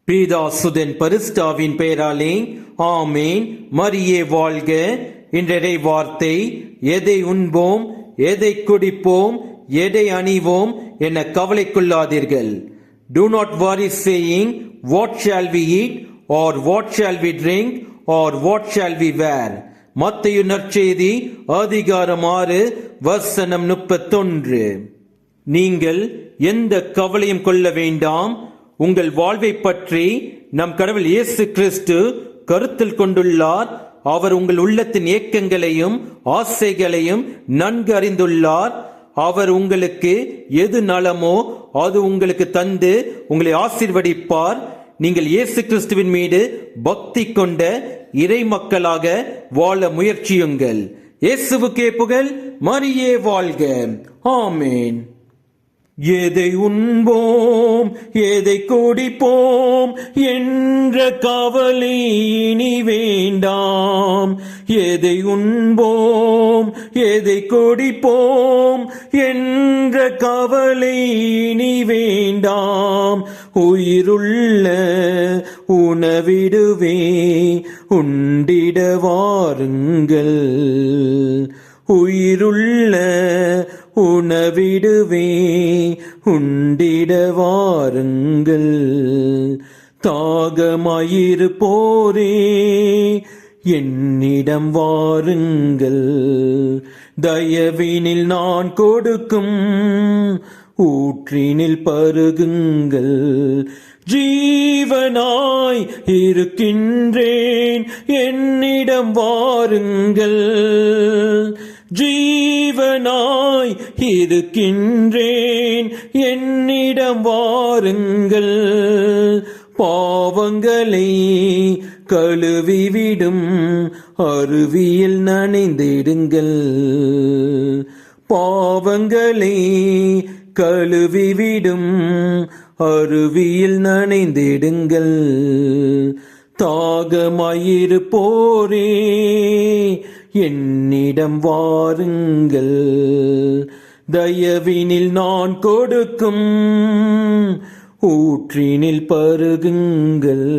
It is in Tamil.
பீதாசுதன் பரிசுத்தாவின் பெயராலே ஆமேன். மரியே வாழ்க. இன்றைய வார்த்தை, எதை உண்போம், எதை குடிப்போம், எதை அணிவோம் என கவலை கொள்ளாதீர்கள். Do not worry saying, what shall we eat, or what shall we drink, or what shall we wear. மத்தேயு நற்செய்தி அதிகாரம் 6 வசனம் 31. நீங்கள் எந்த கவலையும் கொள்ள வேண்டாம். உங்கள் வாழ்வை பற்றி நம் கடவுள் இயேசு கிறிஸ்து கருத்தில் கொண்டுள்ளார். அவர் உங்கள் உள்ளத்தின் ஏக்கங்களையும் ஆசைகளையும் நன்கு அறிந்துள்ளார். அவர் உங்களுக்கு எது நலமோ அது உங்களுக்கு தந்து உங்களை ஆசீர்வதிப்பார். நீங்கள் இயேசு கிறிஸ்துவின் மீது பக்தி கொண்ட இறை மக்களாக வாழ முயற்சியுங்கள். இயேசுவுக்கே புகழ். மரியே வாழ்க. ஆமேன். எதை உண்போம், எதை குடிப்போம் என்ற கவலை இனி வேண்டாம். எதை உண்போம், எதை குடிப்போம் என்ற கவலை இனி வேண்டாம். உயிருள்ள உணவிடுவே உண்டிட வாருங்கள். உயிருள்ள உணவிடுவே உண்டிட வாருங்கள். தாகமாயிருப்போரே என்னிடம் வாருங்கள். தயவினில் நான் கொடுக்கும் ஊற்றினில் பருகுங்கள். ஜீவனாய் இருக்கின்றேன் என்னிடம் வாருங்கள். ஜீவனாய் இருக்கின்றேன் என்னிடம் வாருங்கள். பாவங்களை கழுவிவிடும் அருவியில் நனைந்திடுங்கள். பாவங்களை கழுவிவிடும் அருவியில் நனைந்திடுங்கள். தாகமாயிருப்போரே என்னிடம் வாருங்கள். தயவினில் நான் கொடுக்கும் ஊற்றினில் பருகுங்கள்.